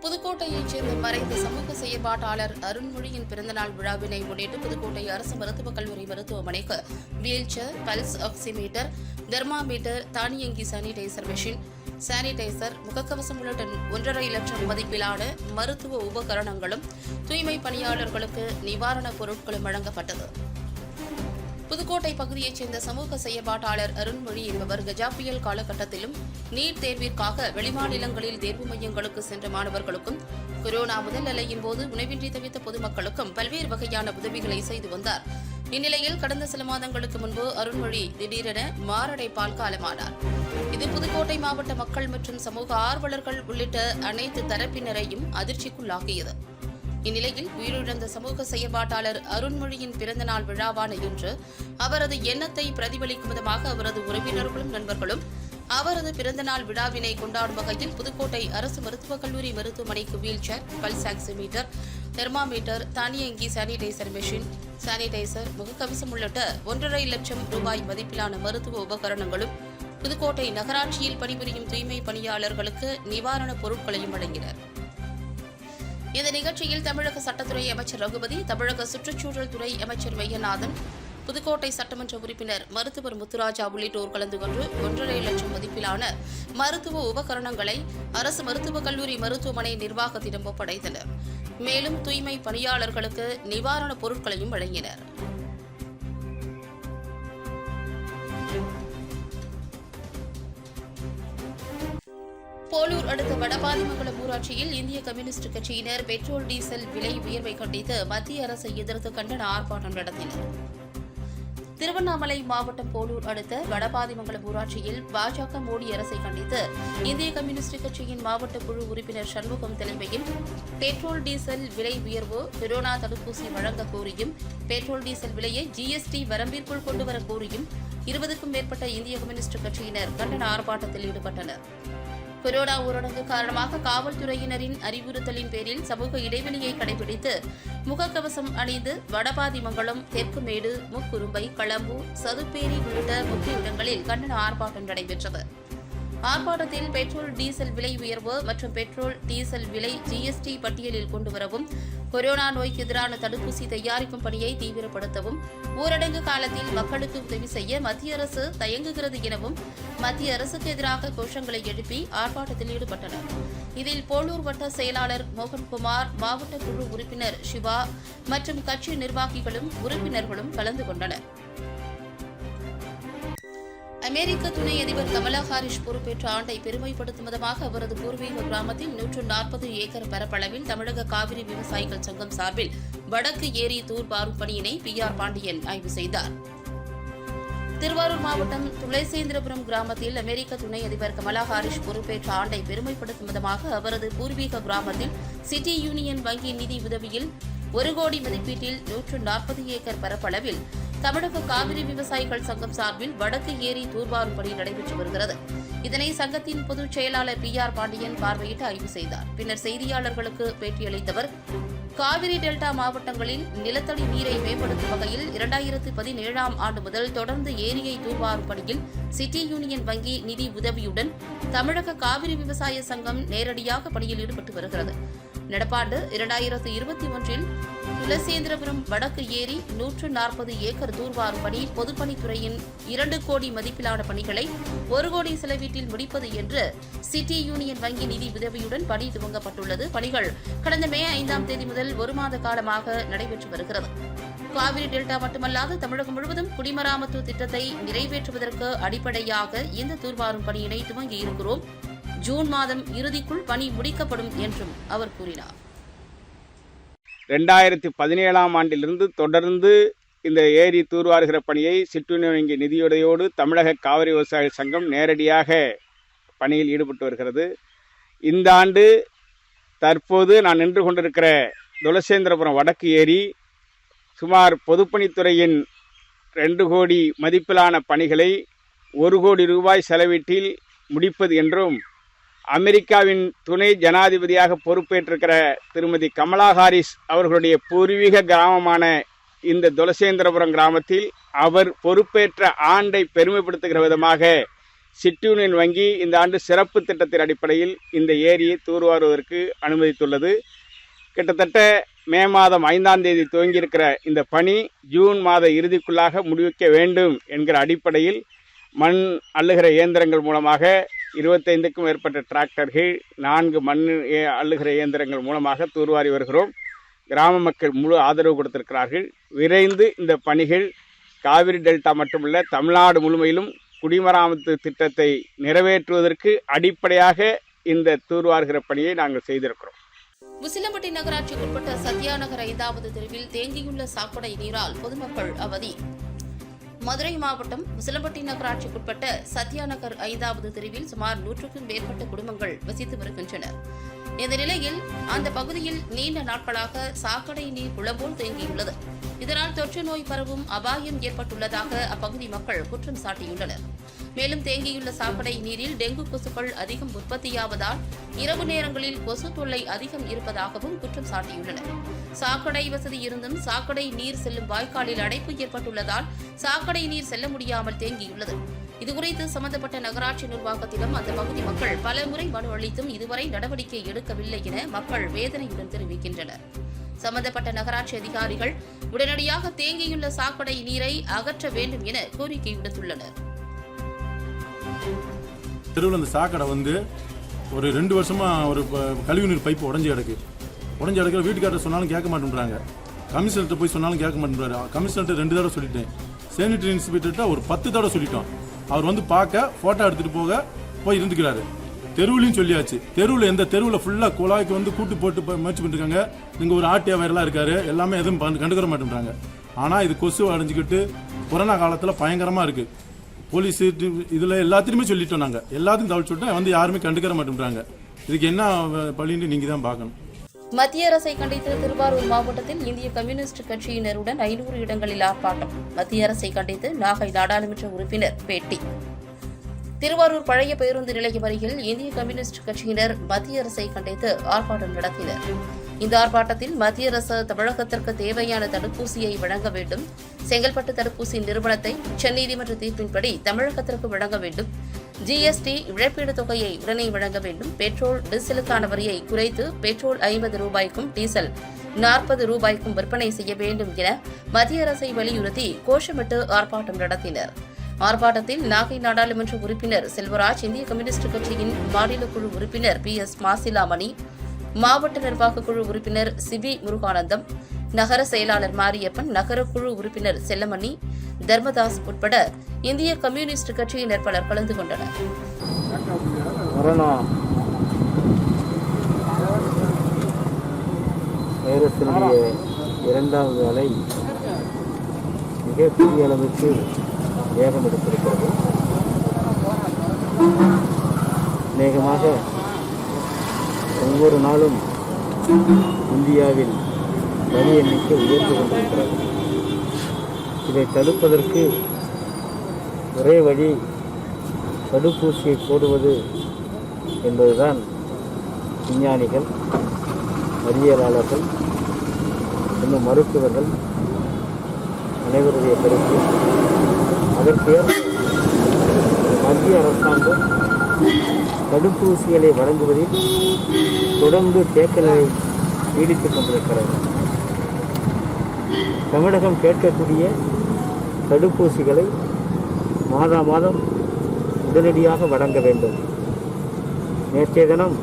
புதுக்கோட்டையைச் சேர்ந்த மறைந்த சமூக செயற்பாட்டாளர் அருண்மொழியின் பிறந்தநாள் விழாவினை முன்னிட்டு புதுக்கோட்டை அரசு மருத்துவக் கல்லூரி மருத்துவமனைக்கு wheelchair, pulse oximeter, thermometer, தானியங்கி சானிடைசர் மெஷின், சானிடைசர், முகக்கவசம் உள்ளிட்ட 1.5 லட்சம் மதிப்பிலான மருத்துவ உபகரணங்களும் தூய்மை பணியாளர்களுக்கு நிவாரணப் பொருட்களும் வழங்கப்பட்டது. புதுக்கோட்டை பகுதியைச் சேர்ந்த சமூக செயற்பாட்டாளர் அருண்மொழி என்பவர் கஜா புயல் காலகட்டத்திலும் நீட் தேர்விற்காக வெளிமாநிலங்களில் தேர்வு மையங்களுக்கு சென்ற மாணவர்களுக்கும் கொரோனா முதல் அலையின் போது உணவின்றி தவித்த பொதுமக்களுக்கும் பல்வேறு வகையான உதவிகளை செய்து வந்தார். இந்நிலையில் கடந்த சில மாதங்களுக்கு முன்பு அருண்மொழி திடீரென மாரடைப்பால் காலமானார். இது புதுக்கோட்டை மாவட்ட மக்கள் மற்றும் சமூக ஆர்வலர்கள் உள்ளிட்ட அனைத்து தரப்பினரையும் அதிர்ச்சிக்குள்ளாக்கியது. இந்நிலையில் உயிரிழந்த சமூக செயற்பாட்டாளர் அருண்மொழியின் பிறந்தநாள் விழாவான இன்று அவரது எண்ணத்தை பிரதிபலிக்கும் விதமாக அவரது உறவினர்களும் நண்பர்களும் அவரது பிறந்தநாள் விழாவினை கொண்டாடும் வகையில் புதுக்கோட்டை அரசு மருத்துவக் கல்லூரி மருத்துவமனைக்கு wheelchair, pulse oximeter, thermometer, தானியங்கி சானிடைசர் மெஷின், சானிடைசர், முகக்கவசம் உள்ளிட்ட 1.5 லட்சம் ரூபாய் மதிப்பிலான மருத்துவ உபகரணங்களும் புதுக்கோட்டை நகராட்சியில் பணிபுரியும் தூய்மை பணியாளர்களுக்கு நிவாரணப் பொருட்களையும் வழங்கினர். இந்த நிகழ்ச்சியில் தமிழக சட்டத்துறை அமைச்சர் ரகுபதி, தமிழக சுற்றுச்சூழல் துறை அமைச்சர் மெய்யநாதன், புதுக்கோட்டை சட்டமன்ற உறுப்பினர் மருத்துவர் முத்துராஜா உள்ளிட்டோர் கலந்து கொண்டு 1.5 லட்சம் மதிப்பிலான மருத்துவ உபகரணங்களை அரசு மருத்துவக் கல்லூரி மருத்துவமனை நிர்வாகத்திடம் ஒப்படைத்தனர். மேலும் தூய்மை பணியாளர்களுக்கு நிவாரணப் பொருட்களையும் வழங்கினர். போலூர் அடுத்த வடபாதிமங்கலம் ஊராட்சியில் இந்திய கம்யூனிஸ்ட் கட்சியினர் பெட்ரோல், டீசல் விலை உயர்வை கண்டித்து மத்திய அரசை எதிர்த்து கண்டன ஆர்ப்பாட்டம் நடத்தினர். திருவண்ணாமலை மாவட்டம் போலூர் அடுத்த வடபாதிமங்கலம் ஊராட்சியில் பாஜக மோடி அரசை கண்டித்து இந்திய கம்யூனிஸ்ட் கட்சியின் மாவட்ட குழு உறுப்பினர் சண்முகம் தலைமையில் பெட்ரோல், டீசல் விலை உயர்வு, கொரோனா தடுப்பூசி வழங்க கோரியும் பெட்ரோல், டீசல் விலையை ஜிஎஸ்டி வரம்பிற்குள் கொண்டுவர கோரியும் 20க்கும் மேற்பட்ட இந்திய கம்யூனிஸ்ட் கட்சியினர் கண்டன ஆர்ப்பாட்டத்தில் ஈடுபட்டனர். கொரோனா ஊரடங்கு காரணமாக காவல்துறையினரின் அறிவுறுத்தலின் பேரில் சமூக இடைவெளியை கடைபிடித்து முகக்கவசம் அணிந்து வடபாதிமங்கலம், தெற்குமேடு, முக்குரும்பை, களம்பூர், சதுப்பேரி உள்ளிட்ட முக்கிய இடங்களில் கண்டன ஆர்ப்பாட்டம் நடைபெற்றது. ஆர்ப்பாட்டத்தில் பெட்ரோல், டீசல் விலை உயர்வு மற்றும் பெட்ரோல், டீசல் விலை ஜிஎஸ்டி பட்டியலில் கொண்டுவரவும், கொரோனா நோய்க்கு எதிரான தடுப்பூசி தயாரிக்கும் பணியை தீவிரப்படுத்தவும், ஊரடங்கு காலத்தில் மக்களுக்கு உதவி செய்ய மத்திய அரசு தயங்குகிறது எனவும் மத்திய அரசுக்கு எதிராக கோஷங்களை எழுப்பி ஆர்ப்பாட்டத்தில் ஈடுபட்டனர். இதில் போலூர் வட்ட செயலாளர் மோகன்குமார், மாவட்ட குழு உறுப்பினர் சிவா மற்றும் கட்சி நிர்வாகிகளும் உறுப்பினர்களும் கலந்து கொண்டனர். அமெரிக்க துணை அதிபர் கமலா ஹாரிஸ் பொறுப்பேற்ற ஆண்டை பெருமைப்படுத்தும் விதமாக அவரது பூர்வீக கிராமத்தில் 140 ஏக்கர் பரப்பளவில் தமிழக காவிரி விவசாயிகள் சங்கம் சார்பில் வடக்கு ஏரி தூர்வாரும் பணியினை PR பாண்டியன் ஆய்வு செய்தார். திருவாரூர் மாவட்டம் துளசேந்திரபுரம் கிராமத்தில் அமெரிக்க துணை அதிபர் கமலா ஹாரிஸ் பொறுப்பேற்ற ஆண்டை பெருமைப்படுத்தும் விதமாக அவரது பூர்வீக கிராமத்தில் சிட்டி யூனியன் வங்கி நிதி உதவியில் 1 கோடி மதிப்பீட்டில் 140 ஏக்கர் பரப்பளவில் தமிழக காவிரி விவசாயிகள் சங்கம் சார்பில் வடக்கு ஏரி தூர்வாரும் பணி நடைபெற்று வருகிறது. இதனை சங்கத்தின் பொதுச் செயலாளர் PR பாண்டியன் பார்வையிட்டு ஆய்வு செய்தார். பின்னர் செய்தியாளர்களுக்கு பேட்டியளித்தவர், காவிரி டெல்டா மாவட்டங்களில் நிலத்தடி நீரை மேம்படுத்தும் வகையில் 2017ஆம் ஆண்டு முதல் தொடர்ந்து ஏரியை தூர்வாரும் பணியில் சிட்டி யூனியன் வங்கி நிதி உதவியுடன் தமிழக காவிரி விவசாய சங்கம் நேரடியாக பணியில் ஈடுபட்டு வருகிறது. நடப்பாண்டு 2021இல் துளசேந்திரபுரம் வடக்கு ஏரி 140 ஏக்கர் தூர்வாரும் பணி பொதுப்பணித்துறையின் 2 கோடி மதிப்பிலான பணிகளை 1 கோடி செலவீட்டில் முடிப்பது என்று சிட்டி யூனியன் வங்கி நிதி உதவியுடன் பணி துவங்கப்பட்டுள்ளது. பணிகள் கடந்த மே 5ஆம் தேதி முதல் 1 மாத காலமாக நடைபெற்று வருகிறது. காவிரி டெல்டா மட்டுமல்லாது தமிழகம் முழுவதும் குடிமராமத்து திட்டத்தை நிறைவேற்றுவதற்கு அடிப்படையாக இந்த தூர்வாரும் பணியினை துவங்கியிருக்கிறோம். ஜூன் மாதம் இறுதிக்குள் பணி முடிக்கப்படும் என்றும் அவர் கூறினார். 2017ஆம் ஆண்டிலிருந்து தொடர்ந்து இந்த ஏரி தூர்வாருகிற பணியை சிற்றூனியன் வங்கி நிதியுதவியோடு தமிழக காவிரி விவசாய சங்கம் நேரடியாக பணியில் ஈடுபட்டு வருகிறது. இந்த ஆண்டு தற்போது நான் நின்று கொண்டிருக்கிற துளசேந்திரபுரம் வடக்கு ஏரி சுமார் பொதுப்பணித்துறையின் 2 கோடி மதிப்பிலான பணிகளை 1 கோடி ரூபாய் செலவீட்டில் முடிப்பது என்றும், அமெரிக்காவின் துணை ஜனாதிபதியாக பொறுப்பேற்றிருக்கிற திருமதி கமலா ஹாரிஸ் அவர்களுடைய பூர்வீக கிராமமான இந்த துளசேந்திரபுரம் கிராமத்தில் அவர் பொறுப்பேற்ற ஆண்டை பெருமைப்படுத்துகிற விதமாக சிற்றூனியன் வங்கி இந்த ஆண்டு சிறப்பு திட்டத்தின் அடிப்படையில் இந்த ஏரியை தூர்வாருவதற்கு அனுமதித்துள்ளது. கிட்டத்தட்ட மே மாதம் 5ஆம் தேதி துவங்கியிருக்கிற இந்த பணி ஜூன் மாத இறுதிக்குள்ளாக முடிவிக்க வேண்டும் என்கிற அடிப்படையில் மண் அள்ளுகிற இயந்திரங்கள் மூலமாக 25க்கும் மேற்பட்ட டிராக்டர்கள் 4 மண் அள்ளுகிற இயந்திரங்கள் மூலமாக தூர்வாரி வருகிறோம். கிராம மக்கள் முழு ஆதரவு கொடுத்திருக்கிறார்கள். விரைந்து இந்த பணிகள் காவிரி டெல்டா மட்டுமல்ல தமிழ்நாடு முழுமையிலும் குடிமராமத்து திட்டத்தை நிறைவேற்றுவதற்கு அடிப்படையாக இந்த தூர்வாருகிற பணியை நாங்கள் செய்திருக்கிறோம். உசிலம்பட்டி நகராட்சிக்குட்பட்ட சத்யா நகர் 5வது தெருவில் தேங்கியுள்ள சாக்கடை நீரால் பொதுமக்கள் அவதி. மதுரை மாவட்டம் உசிலம்பட்டி நகராட்சிக்குட்பட்ட சத்யா நகர் 5வது தெருவில் சுமார் 100க்கும் மேற்பட்ட குடும்பங்கள் வசித்து வருகின்றனர். இந்த நிலையில் அந்த பகுதியில் நீண்ட நாட்களாக சாக்கடை நீர் குளம்போல் தேங்கியுள்ளது. இதனால் தொற்று நோய் பரவும் அபாயம் ஏற்பட்டுள்ளதாக அப்பகுதி மக்கள் குற்றம் சாட்டியுள்ளனர். மேலும் தேங்கியுள்ள சாக்கடை நீரில் டெங்கு கொசுக்கள் அதிகம் உற்பத்தியாவதால் இரவு நேரங்களில் கொசு தொல்லை அதிகம் இருப்பதாகவும் குற்றம் சாட்டியுள்ளனர். சாக்கடை வசதி இருந்தும் சாக்கடை நீர் செல்லும் வாய்க்காலில் அடைப்பு ஏற்பட்டுள்ளதால் சாக்கடை நீர் செல்ல முடியாமல் தேங்கியுள்ளது. இதுகுறித்து சம்பந்தப்பட்ட நகராட்சி நிர்வாகத்திடம் அந்த பகுதி மக்கள் பலமுறை மனு அளித்தும் இதுவரை நடவடிக்கை எடுக்கவில்லை என மக்கள் வேதனையுடன் தெரிவிக்கின்றனர். சம்பந்தப்பட்ட நகராட்சி அதிகாரிகள் உடனடியாக தேங்கியுள்ள சாக்கடை நீரை அகற்ற வேண்டும் என கோரிக்கை விடுத்துள்ளனர். தெருவில் அந்த சாக்கடை ஒரு 2 வருஷமா ஒரு கழிவுநீர் பைப்பு உடஞ்சி கிடக்கிற வீட்டுக்காரர் சொன்னாலும் கேட்க மாட்டேன்றாங்க. கமிஷனர்கிட்ட போய் சொன்னாலும் கேட்க மாட்டேன்றாரு. கமிஷனர்கிட்ட 2 தடவை சொல்லிட்டேன். சானிட்டரி இன்ஸ்பெக்டர்கிட்ட ஒரு 10 தடவை சொல்லிட்டோம். அவர் பார்க்க போட்டோ எடுத்துட்டு போய் இருந்துக்கிறாரு. தெருவுலையும் சொல்லியாச்சு. எந்த தெருவில் ஃபுல்லாக குழாய்க்கு கூட்டு போட்டு முயற்சி பண்ணிருக்காங்க. இங்கே ஒரு ஆர்டிஓ வைரலாக இருக்காரு. எல்லாமே எதுவும் கண்டுக்கிற மாட்டேன்றாங்க. ஆனால் இது கொசு அடைஞ்சிக்கிட்டு கொரோனா காலத்தில் பயங்கரமாக இருக்கு. போலீஸ் இதில் எல்லாத்தையுமே சொல்லிட்டோம். நாங்கள் எல்லாத்தையும் தவிர சொல்லிட்டோம். யாருமே கண்டுக்கிற மாட்டேன்றாங்க. இதுக்கு என்ன பழின்னு நீங்கள் தான் பார்க்கணும். மத்திய அரசை கண்டித்து திருவாரூர் மாவட்டத்தில் இந்திய கம்யூனிஸ்ட் கட்சியினருடன் 500 இடங்களில் ஆர்ப்பாட்டம். மத்திய அரசை கண்டித்து நாகை நாடாளுமன்ற உறுப்பினர் பேட்டி. திருவாரூர் பழைய பேருந்து நிலையம் அருகில் இந்திய கம்யூனிஸ்ட் கட்சியினர் மத்திய அரசை கண்டித்து ஆர்ப்பாட்டம் நடத்தினர். இந்த ஆர்ப்பாட்டத்தில் மத்திய அரசு தமிழகத்திற்கு தேவையான தடுப்பூசியை வழங்க வேண்டும், செங்கல்பட்டு தடுப்பூசி நிறுவனத்தை உச்சநீதிமன்ற தீர்ப்பின்படி தமிழகத்திற்கு வழங்க வேண்டும், ஜிஎஸ்டி இழப்பீடு தொகையை உடனே வழங்க வேண்டும், பெட்ரோல் டீசலுக்கான வரியை குறைத்து பெட்ரோல் 50 ரூபாய்க்கும் டீசல் 40 ரூபாய்க்கும் விற்பனை செய்ய வேண்டும் என மத்திய அரசை வலியுறுத்தி கோஷமிட்டு ஆர்ப்பாட்டம் நடத்தினர். ஆர்ப்பாட்டத்தில் நாகை நாடாளுமன்ற உறுப்பினர் செல்வராஜ், இந்திய கம்யூனிஸ்ட் கட்சியின் மாநில குழு உறுப்பினர் PS மாசிலாமணி, மாவட்ட நிர்வாக குழு உறுப்பினர் சிபி முருகானந்தம், நகர செயலாளர் மாரியப்பன், நகர குழு உறுப்பினர் செல்லமணி, தர்மதாஸ் உட்பட இந்திய கம்யூனிஸ்ட் கட்சியினர் பலர் கலந்து கொண்டனர். கொரோனா வைரஸினுடைய 2வது அலை மிகப்பெரிய அளவுக்கு வேகம் எடுத்திருக்கிறது. அநேகமாக ஒவ்வொரு நாளும் இந்தியாவில் பலி எண்ணிக்கை உயர்ந்து கொண்டிருக்கிறது. இதை தடுப்பதற்கு ஒரே வழி தடுப்பூசியை போடுவது என்பதுதான் விஞ்ஞானிகள், அறிவியலாளர்கள், இன்னும் மருத்துவர்கள் அனைவருடைய கருத்து. அதற்கு மத்திய அரசாங்கம் தடுப்பூசிகளை வழங்குவதில் தொடர்ந்து தேக்கநிலை நீடித்துக் கொண்டிருக்கிறது. தமிழகம் கேட்கக்கூடிய தடுப்பூசிகளை மாதம் உடனடியாக வழங்க வேண்டும். நேற்றைய தினம்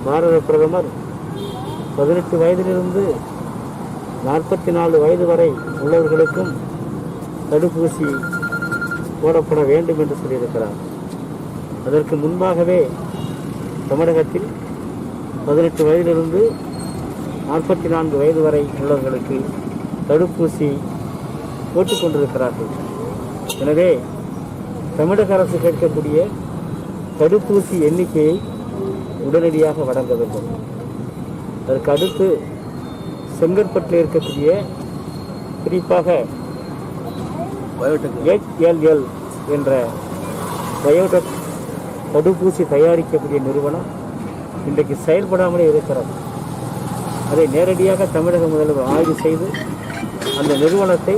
பாரத பிரதமர் 18 வயதிலிருந்து 44 வயது வரை உள்ளவர்களுக்கும் தடுப்பூசி போடப்பட வேண்டும் என்று சொல்லியிருக்கிறார். அதற்கு முன்பாகவே தமிழகத்தில் 18 வயதிலிருந்து 44 வயது வரை உள்ளவர்களுக்கு தடுப்பூசி போட்டுக்கொண்டிருக்கிறார்கள். எனவே தமிழக அரசு கேட்கக்கூடிய தடுப்பூசி எண்ணிக்கையை உடனடியாக வழங்க வேண்டும். அதற்கு அடுத்து செங்கற்பட்டில் இருக்கக்கூடிய குறிப்பாக HLL என்ற பயோடெக் தடுப்பூசி தயாரிக்கக்கூடிய நிறுவனம் இன்றைக்கு செயல்படாமலே இருக்கிறது. அதை நேரடியாக தமிழக முதல்வர் ஆய்வு செய்து அந்த நிறுவனத்தை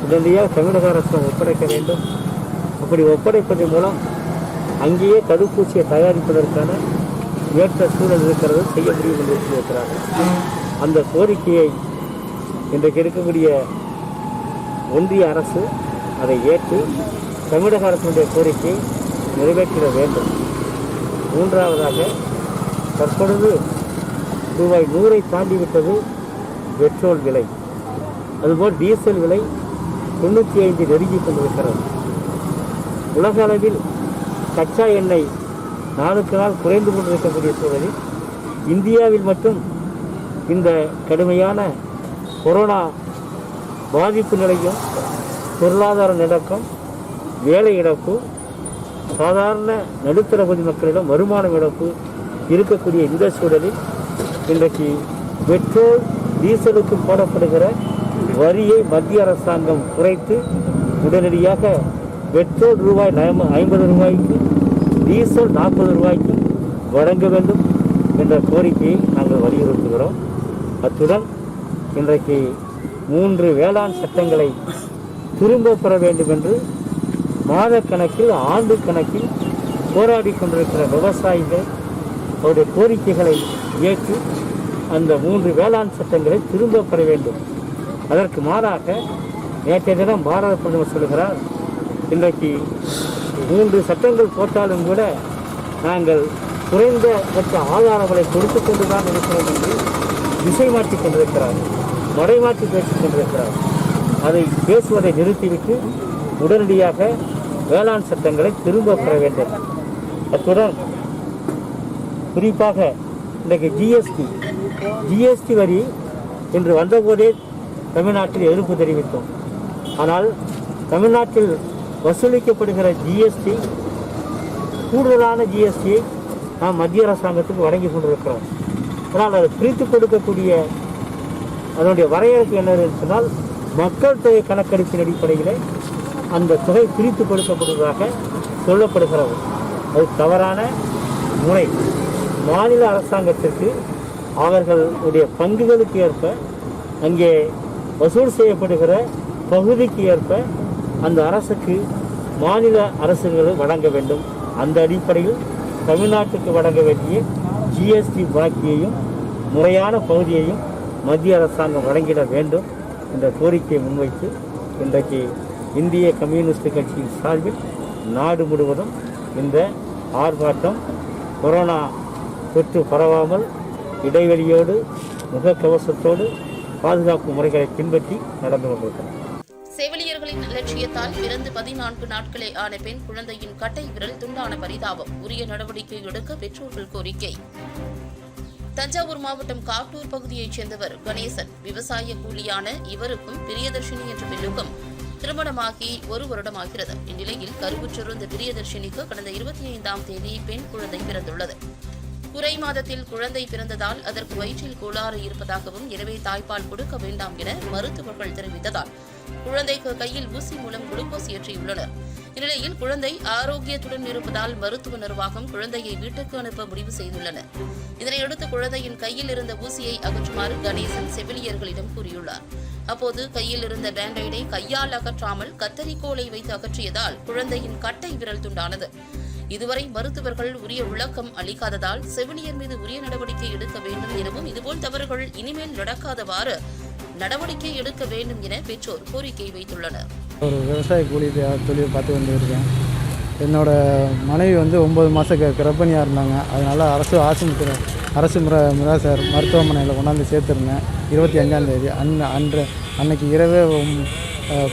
உடனடியாக தமிழக அரசு ஒப்படைக்க வேண்டும். அப்படி ஒப்படைப்பதன் மூலம் அங்கேயே தடுப்பூசியை தயாரிப்பதற்கான ஏற்ற சூழல் இருக்கிறது, செய்ய முடியும் என்று சொல்லியிருக்கிறார்கள். அந்த கோரிக்கையை இன்றைக்கு இருக்கக்கூடிய ஒன்றிய அரசு அதை ஏற்று தமிழக அரசினுடைய கோரிக்கையை நிறைவேற்றிட வேண்டும். மூன்றாவதாக, தற்பொழுது ரூபாய் 100 தாண்டிவிட்டது பெட்ரோல் விலை. அதுபோல் டீசல் விலை 95 நெருங்கி கொண்டிருக்கிறது. உலக அளவில் கச்சா எண்ணெய் நாளுக்கு நாள் குறைந்து கொண்டிருக்கக்கூடிய சூழலில் இந்தியாவில் மட்டும் இந்த கடுமையான கொரோனா பாதிப்பு நிலையும், பொருளாதார நடுக்கம், வேலை இழப்பு, சாதாரண நடுத்தர பொதுமக்களிடம் வருமான இழப்பு இருக்கக்கூடிய இந்த சூழலில் இன்றைக்கு பெட்ரோல் டீசலுக்கு போடப்படுகிற வரியை மத்திய அரசாங்கம் குறைத்து உடனடியாக பெட்ரோல் ரூபாய் 50 ரூபாய்க்கு, டீசல் 40 ரூபாய்க்கு வழங்க வேண்டும் என்ற கோரிக்கையை நாங்கள் வலியுறுத்துகிறோம். அத்துடன் இன்றைக்கு 3 வேளாண் சட்டங்களை திரும்ப பெற வேண்டும் என்று மாத கணக்கில், ஆண்டு கணக்கில் போராடி கொண்டிருக்கிற விவசாயிகள் அவருடைய கோரிக்கைகளை ஏற்று அந்த 3 வேளாண் சட்டங்களை திரும்ப பெற வேண்டும். அதற்கு மாறாக நேற்றைய தினம் பாரத பிரதமர் சொல்கிறார், இன்றைக்கு 3 சட்டங்கள் போட்டாலும் கூட நாங்கள் குறைந்தபட்ச ஆதாரங்களை கொடுத்து கொண்டுதான் இருக்கிறோம் என்று திசை மாற்றிக் கொண்டிருக்கிறார், மறைமாற்றி பேசிக் கொண்டிருக்கிறார். அதை பேசுவதை நிறுத்திவிட்டு உடனடியாக வேளாண் சட்டங்களை திரும்ப பெற வேண்டும். அத்துடன் குறிப்பாக இன்றைக்கு ஜிஎஸ்டி வரி இன்று வந்தபோதே தமிழ்நாட்டில் எதிர்ப்பு தெரிவித்தோம். ஆனால் தமிழ்நாட்டில் வசூலிக்கப்படுகிற ஜிஎஸ்டி, கூடுதலான ஜிஎஸ்டியை நாம் மத்திய அரசாங்கத்துக்கு வழங்கி கொண்டிருக்கிறோம். ஆனால் அதை பிரித்து கொடுக்கக்கூடிய அதனுடைய வரையறுப்பு என்ன சொன்னால், மக்கள் தொகை கணக்கெடுப்பின் அடிப்படையில் அந்த தொகை பிரித்து கொடுக்கப்படுவதாக சொல்லப்படுகிறது. அது தவறான முறை. மாநில அரசாங்கத்திற்கு அவர்களுடைய பங்குகளுக்கு ஏற்ப, அங்கே வசூல் செய்யப்படுகிற பகுதிக்கு ஏற்ப அந்த அரசுக்கு மாநில அரசுகளை வழங்க வேண்டும். அந்த அடிப்படையில் தமிழ்நாட்டுக்கு வழங்க வேண்டிய ஜிஎஸ்டி பாக்கியையும் முறையான பகுதியையும் மத்திய அரசாங்கம் வழங்கிட வேண்டும் என்ற கோரிக்கையை முன்வைத்து இன்றைக்கு இந்திய கம்யூனிஸ்ட் கட்சியின் சார்பில் நாடு முழுவதும் இந்த ஆர்ப்பாட்டம் கொரோனா தொற்று பரவாமல் இடைவெளியோடு, முகக்கவசத்தோடு, பாதுகாப்பு முறைகளை பின்பற்றி நடந்து கொண்டிருக்கிறது. செவிலியர்களின் அலட்சியத்தால் பிறந்து 14 நாட்களே ஆன பெண் குழந்தையின் கட்டை விரல் துண்டான பரிதாபம். உரிய நடவடிக்கை எடுக்க பெற்றோர்கள் கோரிக்கை. தஞ்சாவூர் மாவட்டம் காட்டூர் பகுதியைச் சேர்ந்தவர் கணேசன். விவசாய கூலியான இவருக்கும் பிரியதர்ஷினி என்ற பெண்ணுக்கும் திருமணமாகி 1 வருடமாகிறது. இந்நிலையில் கருவுற்றிருந்த பிரியதர்ஷினிக்கு கடந்த 25ஆம் தேதி பெண் குழந்தை பிறந்துள்ளது. குறை மாதத்தில் குழந்தை பிறந்ததால் அதற்கு வயிற்றில் கோளாறு இருப்பதாகவும், எனவே தாய்ப்பால் கொடுக்க வேண்டாம் என மருத்துவர்கள் தெரிவித்ததால் குழந்தைக்கு கையில் ஊசி மூலம் குளுக்கோஸ் ஏற்றியுள்ளனர். இந்நிலையில் குழந்தை ஆரோக்கியத்துடன் இருப்பதால் மருத்துவ நிர்வாகம் குழந்தையை வீட்டுக்கு அனுப்ப முடிவு செய்துள்ளனர். இதனையடுத்து குழந்தையின் கையில் இருந்த ஊசியை அகற்றுமாறு கணேசன் செவிலியர்களிடம் கூறியுள்ளார். அப்போது கையில் இருந்த பேண்டைடை கையால் அகற்றாமல் கத்தரிக்கோலை வைத்து அகற்றியதால் குழந்தையின் கட்டை விரல் துண்டானது. இதுவரை மருத்துவர்கள் உரிய விளக்கம் அளிக்காததால் செவிலியர் மீது உரிய நடவடிக்கை எடுக்க வேண்டும் எனவும், இதுபோல் தவறுகள் இனிமேல் நடக்காதவாறு நடவடிக்கை எடுக்க வேண்டும் என பெற்றோர் கோரிக்கை வைத்துள்ளனர். ஒரு விவசாய கூலி தொழில் பார்த்து வந்துருக்கேன். என்னோட மனைவி 9 மாதம் கர்ப்பிணியாக இருந்தாங்க. அதனால் அரசு மிராசார் மருத்துவமனையில் கொண்டாந்து சேர்த்துருந்தேன் 25ஆம் தேதி. அன்னைக்கு இரவே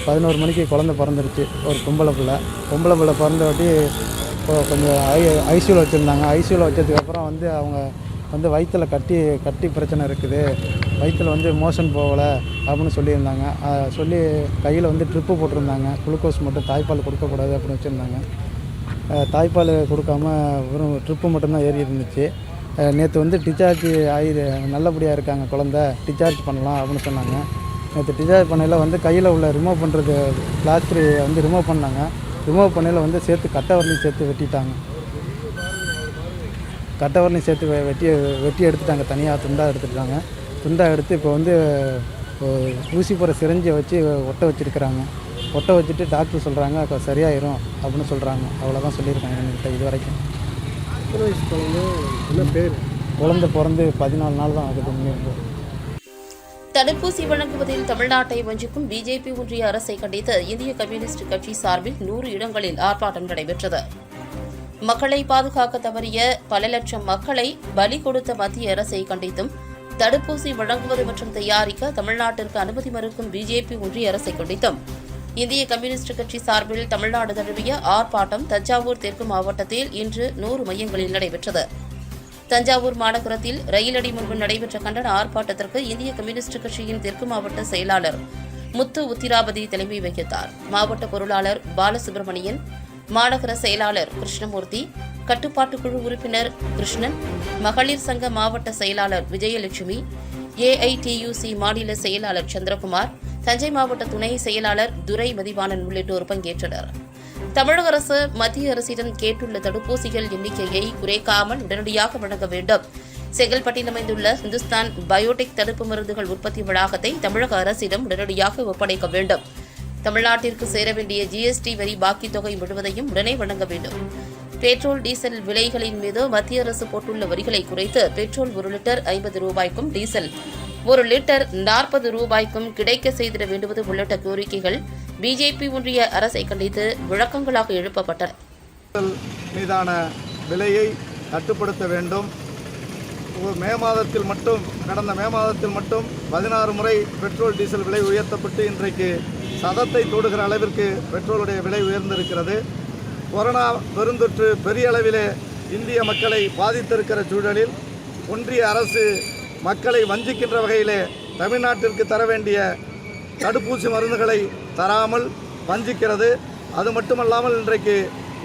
11 மணிக்கு குழந்தை பிறந்துருச்சு. ஒரு பொம்பளை பிள்ளை பிறந்த வாட்டி கொஞ்சம் ஐசியூவில் வச்சுருந்தாங்க. ஐசியூவில் வச்சதுக்கப்புறம் அவங்க வயிற்றில் கட்டி பிரச்சனை இருக்குது, வயிற்றில் மோஷன் போகலை அப்படின்னு சொல்லியிருந்தாங்க. சொல்லி கையில் ட்ரிப்பு போட்டிருந்தாங்க. குளுக்கோஸ் மட்டும், தாய்ப்பால் கொடுக்கக்கூடாது அப்படின்னு வச்சுருந்தாங்க. தாய்ப்பால் கொடுக்காம வெறும் ட்ரிப்பு மட்டும்தான் ஏறி இருந்துச்சு. நேற்று டிஸ்சார்ஜ் ஆகி நல்லபடியாக இருக்காங்க, குழந்தை டிஸ்சார்ஜ் பண்ணலாம் அப்படின்னு சொன்னாங்க. நேற்று டிஸ்சார்ஜ் பண்ணையில் கையில் உள்ள ரிமூவ் பண்ணுறது பிளாஸ்டர் ரிமூவ் பண்ணாங்க. ரிமூவ் பண்ணையில் சேர்த்து கட்டவரலையும் சேர்த்து வெட்டிட்டாங்க. கட்டவரலையும் சேர்த்து வெட்டி எடுத்துட்டாங்க. தனியாக துண்டாக எடுத்து இப்போ ஊசி போகிற சிரஞ்சை வச்சு ஒட்ட வச்சுருக்கிறாங்க. ஒட்ட வச்சுட்டு டாக்டர் சொல்கிறாங்க சரியாயிரும் அப்படின்னு சொல்கிறாங்க. அவ்வளோதான் சொல்லியிருக்காங்க என்கிட்ட இது வரைக்கும். எத்தனை வயசு குழந்தை, என்ன பேர்? குழந்தை பிறந்து 14 நாள் தான் ஆகுது. முன்னே தடுப்பூசி வழங்குவதில் தமிழ்நாட்டை வஞ்சிக்கும் பிஜேபி ஒன்றிய அரசை கண்டித்து இந்திய கம்யூனிஸ்ட் கட்சி சார்பில் 100 இடங்களில் ஆர்ப்பாட்டம் நடைபெற்றது. மக்களை பாதுகாக்க தவறிய பல லட்சம் மக்களை பலி கொடுத்த மத்திய அரசை கண்டித்தும், தடுப்பூசி வழங்குவது மற்றும் தயாரிக்க தமிழ்நாட்டிற்கு அனுமதி மறுக்கும் பிஜேபி ஒன்றிய அரசை கண்டித்தும் இந்திய கம்யூனிஸ்ட் கட்சி சார்பில் தமிழ்நாடு தழுவிய ஆர்ப்பாட்டம் தஞ்சாவூர் தெற்கு மாவட்டத்தில் இன்று 100 மையங்களில் நடைபெற்றது. தஞ்சாவூர் மாநகரத்தில் ரயிலடி முன்பு நடைபெற்ற கண்டன ஆர்ப்பாட்டத்திற்கு இந்திய கம்யூனிஸ்ட் கட்சியின் தெற்கு மாவட்ட செயலாளர் முத்து உத்திராபதி தலைமை வகித்தார். மாவட்ட பொருளாளர் பாலசுப்ரமணியன், மாநகர செயலாளர் கிருஷ்ணமூர்த்தி, கட்டுப்பாட்டுக்குழு உறுப்பினர் கிருஷ்ணன், மகளிர் சங்க மாவட்ட செயலாளர் விஜயலட்சுமி, ஏஐடியுசி மாநில செயலாளர் சந்திரகுமார், தஞ்சை மாவட்ட துணை செயலாளர் துரை மதிவாணன் உள்ளிட்டோர் பங்கேற்றனர். தமிழக அரசு மத்திய அரசிடம் கேட்டுள்ள தடுப்பூசிகள் எண்ணிக்கையை குறைக்காமல் உடனடியாக வழங்க வேண்டும். செங்கல்பட்டில் அமைந்துள்ள இந்துஸ்தான் பயோடெக் தடுப்பு மருந்துகள் உற்பத்தி வளாகத்தை தமிழக அரசிடம் உடனடியாக ஒப்படைக்க வேண்டும். தமிழ்நாட்டிற்கு சேர வேண்டிய ஜிஎஸ்டி வரி பாக்கி தொகை முழுவதையும் உடனே வழங்க வேண்டும். பெட்ரோல் டீசல் விலைகளின் மீது மத்திய அரசு போட்டுள்ள வரிகளை குறைத்து பெட்ரோல் 1 லிட்டர் 50 ரூபாய்க்கும், டீசல் 1 லிட்டர் 40 ரூபாய்க்கும் கிடைக்க செய்திட வேண்டுவது உள்ளிட்ட கோரிக்கைகள் பிஜேபி ஒன்றிய அரசை கண்டித்து விளக்கங்களாக எழுப்பப்பட்டன. மீதான விலையை கட்டுப்படுத்த வேண்டும். கடந்த மே மாதத்தில் மட்டும் 16 முறை பெட்ரோல் டீசல் விலை உயர்த்தப்பட்டு இன்றைக்கு சதத்தை தொடுகிற அளவிற்கு பெட்ரோலுடைய விலை உயர்ந்திருக்கிறது. கொரோனா பெருந்தொற்று பெரிய அளவிலே இந்திய மக்களை பாதித்திருக்கிற சூழலில் ஒன்றிய அரசு மக்களை வஞ்சிக்கின்ற வகையிலே தமிழ்நாட்டிற்கு தர வேண்டிய தடுப்பூசி மருந்துகளை தராமல் வஞ்சிக்கிறது. அது மட்டுமல்லாமல் இன்றைக்கு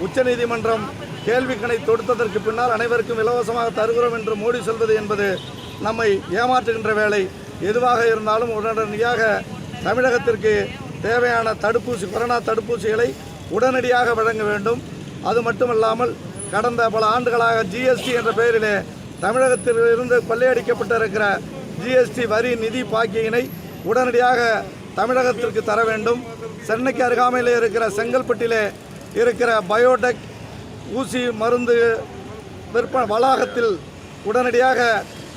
உச்சநீதிமன்றம் கேள்விக்கணை தொடுத்ததற்கு பின்னால் அனைவருக்கும் இலவசமாக தருகிறோம் என்று மோடி சொல்வது என்பது நம்மை ஏமாற்றுகின்ற வேலை. எதுவாக இருந்தாலும் உடனடியாக தமிழகத்திற்கு தேவையான கொரோனா தடுப்பூசிகளை உடனடியாக வழங்க வேண்டும். அது மட்டுமல்லாமல் கடந்த பல ஆண்டுகளாக ஜிஎஸ்டி என்ற பெயரிலே தமிழகத்திலிருந்து கொள்ளையடிக்கப்பட்டிருக்கிற ஜிஎஸ்டி வரி நிதி பாக்கியினை உடனடியாக தமிழகத்திற்கு தர வேண்டும். சென்னைக்கு அருகாமையில் இருக்கிற செங்கல்பட்டிலே இருக்கிற பயோடெக் ஊசி மருந்து வளாகத்தில் உடனடியாக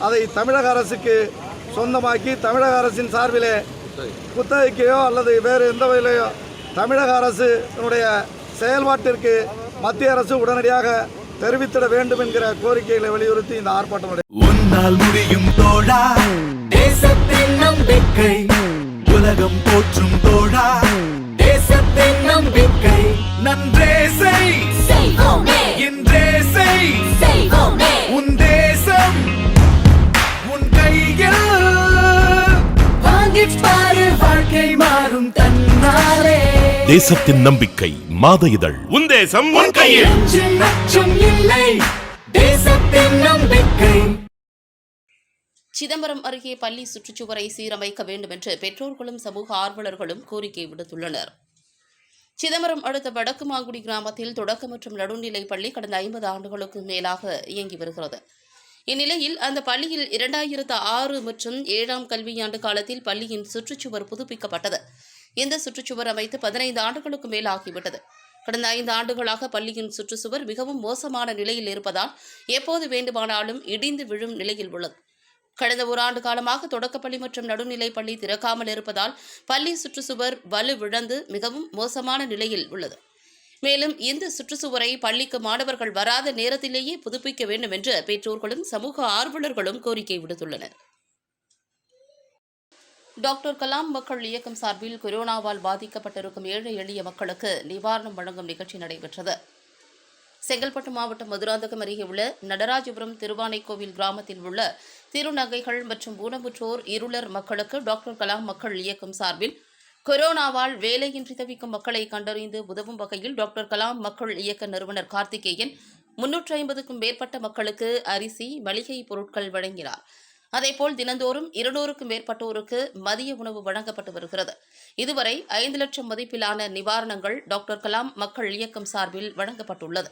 அதை தமிழக அரசுக்கு சொந்தமாக்கி தமிழக அரசின் சார்பிலே குத்தகைக்கையோ அல்லது வேறு எந்த வகையிலையோ தமிழக அரசினுடைய செயல்பாட்டிற்கு மத்திய அரசு உடனடியாக தெரிவித்திட வேண்டும் என்கிற கோரிக்கைகளை வலியுறுத்தி இந்த ஆர்ப்பாட்டம். உன்னால் முடியும் தோழா, தேசத்தின் நம்பிக்கை, உலகம் போற்றும் தோழா, தேசத்தின் நம்பிக்கை. நன்றே செய், இன்றே செய், உன் தேசம் உன் கையில், வாங்கிப் பாரு, வாழ்க்கை மாறும் தன்னாலே. தேசத்தின் நம்பிக்கை மாத இதழ். உன் தேசம் உன் கையில், அச்சம் இல்லை, தேசத்தின் நம்பிக்கை. சிதம்பரம் அருகே பள்ளி சுற்றுச்சுவரை சீரமைக்க வேண்டும் என்று பெற்றோர்களும் சமூக ஆர்வலர்களும் கோரிக்கை விடுத்துள்ளனர். சிதம்பரம் அடுத்த வடக்கு மாங்குடி கிராமத்தில் தொடக்க மற்றும் நடுநிலை பள்ளி கடந்த 50 ஆண்டுகளுக்கு மேலாக இயங்கி வருகிறது. இந்நிலையில் அந்த பள்ளியில் 2006 மற்றும் 7ஆம் கல்வியாண்டு காலத்தில் பள்ளியின் சுற்றுச்சுவர் புதுப்பிக்கப்பட்டது. இந்த சுற்றுச்சுவர் அமைத்து 15 ஆண்டுகளுக்கு மேலாகிவிட்டது. கடந்த 5 ஆண்டுகளாக பள்ளியின் சுற்றுச்சுவர் மிகவும் மோசமான நிலையில் இருப்பதால் எப்போது வேண்டுமானாலும் இடிந்து விழும் நிலையில் உள்ளது. கடந்த 1 ஆண்டு காலமாக தொடக்கப்பள்ளி மற்றும் நடுநிலைப் பள்ளி திறக்காமல் இருப்பதால் பள்ளி சுற்றுச்சுவர் வலுவிழந்து மிகவும் மோசமான நிலையில் உள்ளது. மேலும் இந்த சுற்றுச்சுவரை பள்ளிக்கு மாணவர்கள் வராத நேரத்திலேயே புதுப்பிக்க வேண்டும் என்று பெற்றோர்களும் சமூக ஆர்வலர்களும் கோரிக்கை விடுத்துள்ளனர். டாக்டர் கலாம் மக்கள் இயக்கம் சார்பில் கொரோனாவால் பாதிக்கப்பட்டிருக்கும் ஏழை எளிய மக்களுக்கு நிவாரணம் வழங்கும் நிகழ்ச்சி நடைபெற்றது. செங்கல்பட்டு மாவட்டம் மதுராந்தகம் அருகே உள்ள நடராஜபுரம் திருவானைக்கோவில் கிராமத்தில் உள்ள திருநங்கைகள் மற்றும் ஊனமுற்றோர் இருளர் மக்களுக்கு டாக்டர் கலாம் மக்கள் இயக்கம் சார்பில் கொரோனாவால் வேலையின்றி தவிக்கும் மக்களை கண்டறிந்து உதவும் வகையில் டாக்டர் கலாம் மக்கள் இயக்க நிறுவனர் கார்த்திகேயன் 350க்கும் மேற்பட்ட மக்களுக்கு அரிசி, மளிகை பொருட்கள் வழங்கினார். அதேபோல் தினந்தோறும் 200க்கும் மேற்பட்டோருக்கு மதிய உணவு வழங்கப்பட்டு வருகிறது. இதுவரை 5 லட்சம் மதிப்பிலான நிவாரணங்கள் டாக்டர் கலாம் மக்கள் இயக்கம் சார்பில் வழங்கப்பட்டுள்ளது.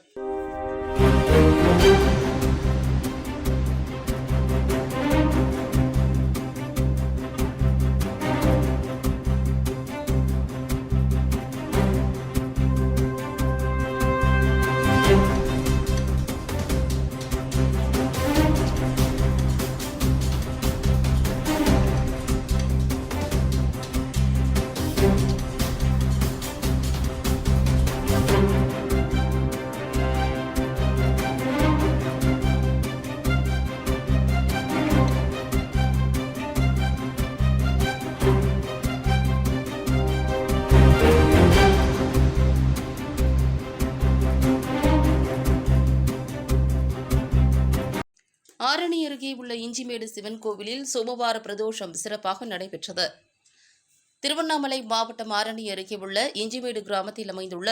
ஆரணி அருகே உள்ள இஞ்சிமேடு சிவன் கோவிலில் சோமவார பிரதோஷம் சிறப்பாக நடைபெற்றது. திருவண்ணாமலை மாவட்டம் ஆரணி அருகே உள்ள இஞ்சிமேடு கிராமத்தில் அமைந்துள்ள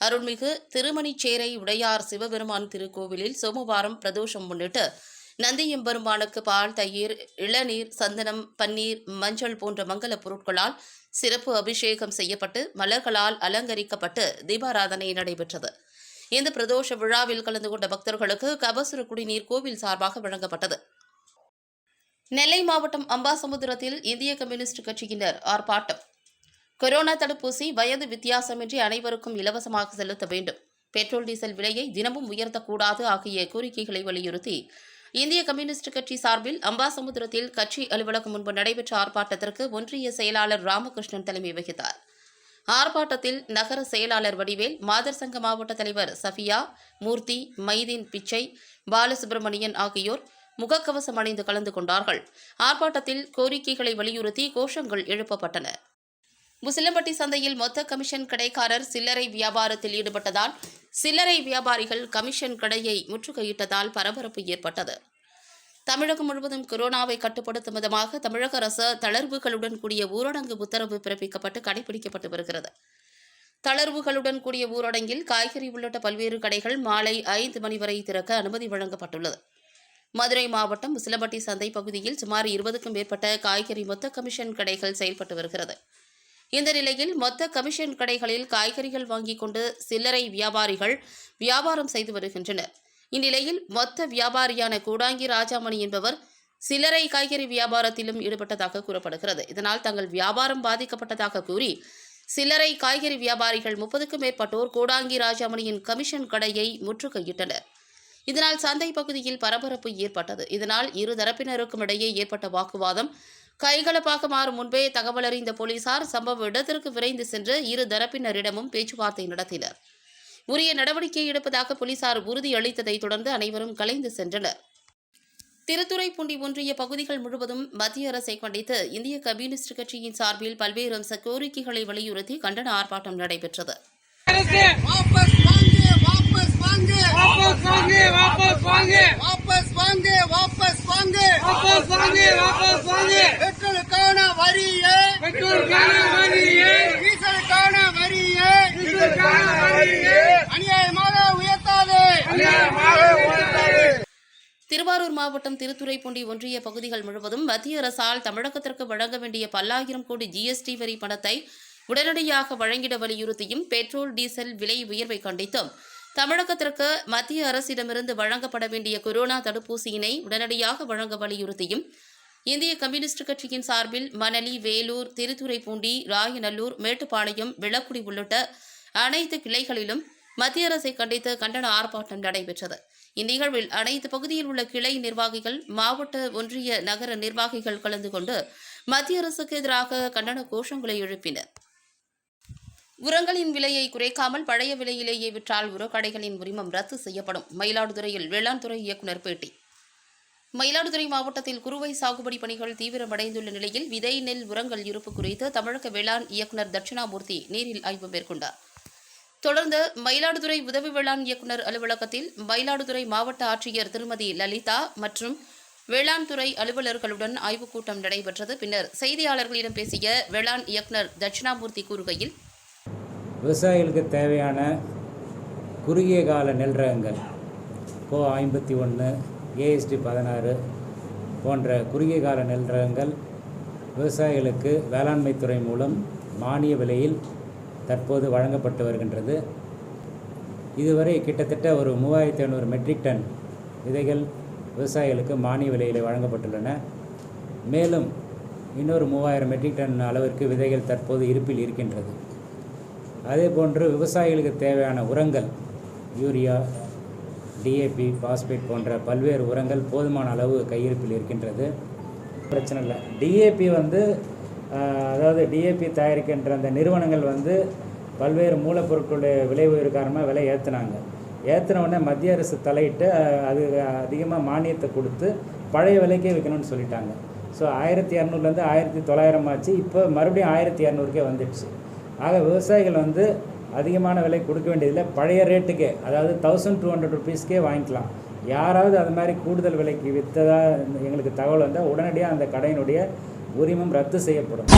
அருள்மிகு திருமணிச்சேரை உடையார் சிவபெருமான் திருக்கோவிலில் சோமவாரம் பிரதோஷம் முன்னிட்டு நந்தி எம்பெருமானுக்கு பால், தயிர், இளநீர், சந்தனம், பன்னீர், மஞ்சள் போன்ற மங்கல பொருட்களால் சிறப்பு அபிஷேகம் செய்யப்பட்டு மலர்களால் அலங்கரிக்கப்பட்டு தீபாராதனை நடைபெற்றது. இந்த பிரதோஷ விழாவில் கலந்து கொண்ட பக்தர்களுக்கு கபசுர குடிநீர் கோவில் சார்பாக வழங்கப்பட்டது. நெல்லை மாவட்டம் அம்பாசமுத்திரத்தில் இந்திய கம்யூனிஸ்ட் கட்சியினர் ஆர்ப்பாட்டம். கொரோனா தடுப்பூசி வயது வித்தியாசமின்றி அனைவருக்கும் இலவசமாக செலுத்த வேண்டும், பெட்ரோல் டீசல் விலையை தினமும் உயர்த்தக்கூடாது ஆகிய கோரிக்கைகளை வலியுறுத்தி இந்திய கம்யூனிஸ்ட் கட்சி சார்பில் அம்பாசமுத்திரத்தில் கட்சி அலுவலகம் முன்பு நடைபெற்ற ஆர்ப்பாட்டத்திற்கு ஒன்றிய செயலாளர் ராமகிருஷ்ணன் தலைமை வகித்தார். ஆர்ப்பாட்டத்தில் நகர செயலாளர் வடிவேல், மாதர் சங்க மாவட்ட தலைவர் சஃபியா, மூர்த்தி, மைதீன் பிச்சை, பாலசுப்ரமணியன் ஆகியோர் முகக்கவசம் அணிந்து கலந்து கொண்டார்கள். ஆர்ப்பாட்டத்தில் கோரிக்கைகளை வலியுறுத்தி கோஷங்கள் எழுப்பப்பட்டன. முசிலம்பட்டி சந்தையில் மொத்த கமிஷன் கடைக்காரர் சில்லறை வியாபாரத்தில் ஈடுபட்டதால் சில்லறை வியாபாரிகள் கமிஷன் கடையை முற்றுகையிட்டதால் பரபரப்பு ஏற்பட்டது. தமிழகம் முழுவதும் கொரோனாவை கட்டுப்படுத்தும் விதமாக தமிழக அரசு தளர்வுகளுடன் கூடிய ஊரடங்கு உத்தரவு பிறப்பிக்கப்பட்டு கடைபிடிக்கப்பட்டு வருகிறது. தளர்வுகளுடன் கூடிய ஊரடங்கில் காய்கறி உள்ளிட்ட பல்வேறு கடைகள் மாலை 5 மணி வரை திறக்க அனுமதி வழங்கப்பட்டுள்ளது. மதுரை மாவட்டம் முசிலம்பட்டி சந்தை பகுதியில் சுமார் 20க்கும் மேற்பட்ட காய்கறி மொத்த கமிஷன் கடைகள் செயல்பட்டு வருகிறது. இந்த நிலையில் மொத்த கமிஷன் கடைகளில் காய்கறிகள் வாங்கிக் கொண்டு சில்லறை வியாபாரிகள் வியாபாரம் செய்து வருகின்றனர். இந்நிலையில் மொத்த வியாபாரியான கூடாங்கி ராஜாமணி என்பவர் சில்லறை காய்கறி வியாபாரத்திலும் ஈடுபட்டதாக கூறப்படுகிறது. இதனால் தங்கள் வியாபாரம் பாதிக்கப்பட்டதாக கூறி சில்லறை காய்கறி வியாபாரிகள் 30க்கும் மேற்பட்டோர் கூடாங்கி ராஜாமணியின் கமிஷன் கடையை முற்றுகையிட்டனர். இதனால் சந்தை பகுதியில் பரபரப்பு ஏற்பட்டது. இதனால் இரு தரப்பினருக்கும் இடையே ஏற்பட்ட வாக்குவாதம் கைகலப்பாக மாறும் முன்பே தகவல் அறிந்த போலீசார் சம்பவ இடத்திற்கு விரைந்து சென்று இரு தரப்பினரிடமும் பேச்சுவார்த்தை நடத்தினர். உரிய நடவடிக்கை எடுப்பதாக போலீசார் உறுதியளித்ததை தொடர்ந்து அனைவரும் கலைந்து சென்றனர். திருத்துறைப்பூண்டி ஒன்றிய பகுதிகள் முழுவதும் மத்திய அரசை கண்டித்து இந்திய கம்யூனிஸ்ட் கட்சியின் சார்பில் பல்வேறு அம்ச கோரிக்கைகளை வலியுறுத்தி கண்டன ஆர்ப்பாட்டம் நடைபெற்றது. திருவாரூர் மாவட்டம் திருத்துறைப்பூண்டி ஒன்றிய பகுதிகள் முழுவதும் மத்திய அரசால் தமிழகத்திற்கு வழங்க வேண்டிய பல்லாயிரம் கோடி ஜிஎஸ்டி வரி பணத்தை உடனடியாக வழங்கிட வலியுறுத்தியும் பெட்ரோல் டீசல் விலை உயர்வை கண்டித்தும் தமிழகத்திற்கு மத்திய அரசிடமிருந்து வழங்கப்பட வேண்டிய கொரோனா தடுப்பூசியினை உடனடியாக வழங்க வலியுறுத்தியும் இந்திய கம்யூனிஸ்ட் கட்சியின் சார்பில் மணலி, வேலூர், திருத்துறைப்பூண்டி, ராயநல்லூர், மேட்டுப்பாளையம், விளக்குடி உள்ளிட்ட அனைத்து கிளைகளிலும் மத்திய அரசை கண்டித்து கண்டன ஆர்ப்பாட்டம் நடைபெற்றது. இந்நிகழ்வில் அனைத்து பகுதியில் உள்ள கிளை நிர்வாகிகள், மாவட்ட, ஒன்றிய, நகர நிர்வாகிகள் கலந்து கொண்டு மத்திய அரசுக்கு எதிராக கண்டன கோஷங்களை எழுப்பினர். உரங்களின் விலையை குறைக்காமல் பழைய விலையிலேயே விற்றால் உரக்கடைகளின் உரிமம் ரத்து செய்யப்படும். மயிலாடுதுறையில் வேளாண் துறை இயக்குநர் பேட்டி. மயிலாடுதுறை மாவட்டத்தில் குறுவை சாகுபடி பணிகள் தீவிரமடைந்துள்ள நிலையில் விதை நெல் உரங்கள் இருப்பு குறித்து தமிழக வேளாண் இயக்குநர் தட்சிணாமூர்த்தி நேரில் ஆய்வு மேற்கொண்டார். தொடர்ந்து மயிலாடுதுறை உதவி வேளாண் இயக்குநர் அலுவலகத்தில் மயிலாடுதுறை மாவட்ட ஆட்சியர் திருமதி லலிதா மற்றும் வேளாண் துறை அலுவலர்களுடன் ஆய்வுக் கூட்டம் நடைபெற்றது. பின்னர் செய்தியாளர்களிடம் பேசிய வேளாண் இயக்குநர் தட்சிணாமூர்த்தி கூறுகையில், விவசாயிகளுக்கு தேவையான குறுகிய கால நெல் ரகங்கள் கோ 51, ASD 16 போன்ற குறுகிய கால நெல் ரகங்கள் விவசாயிகளுக்கு வேளாண்மை துறை மூலம் மானிய விலையில் தற்போது வழங்கப்பட்டு வருகின்றது. இதுவரை கிட்டத்தட்ட ஒரு 3500 மெட்ரிக் டன் விதைகள் விவசாயிகளுக்கு மானிய விலையில் வழங்கப்பட்டுள்ளன. மேலும் இன்னொரு 3000 மெட்ரிக் டன் அளவிற்கு விதைகள் தற்போது இருப்பில் இருக்கின்றது. அதேபோன்று விவசாயிகளுக்கு தேவையான உரங்கள் யூரியா, DAP, பாஸ்பேட் போன்ற பல்வேறு உரங்கள் போதுமான அளவு கையிருப்பில் இருக்கின்றது. பிரச்சனை இல்லை. DAP அதாவது DAP தயாரிக்கின்ற அந்த நிறுவனங்கள் பல்வேறு மூலப்பொருட்களுடைய விலை உயர்வு காரணமாக விலை ஏற்றின உடனே மத்திய அரசு தலையிட்டு அது அதிகமாக மானியத்தை கொடுத்து பழைய விலைக்கே விற்கணும்னு சொல்லிட்டாங்க. ஸோ 1200லேருந்து 1900 ஆச்சு. இப்போ மறுபடியும் 1200க்கே வந்துடுச்சு. ஆக விவசாயிகள் அதிகமான விலை கொடுக்க வேண்டியதில்லை, பழைய ரேட்டுக்கே, அதாவது 1200 ருபீஸ்க்கே வாங்கிக்கலாம். யாராவது அது மாதிரி கூடுதல் விலைக்கு விற்றதா எங்களுக்கு தகவல் வந்தால் உடனடியாக அந்த கடையினுடைய உரிமம் ரத்து செய்யப்படும்.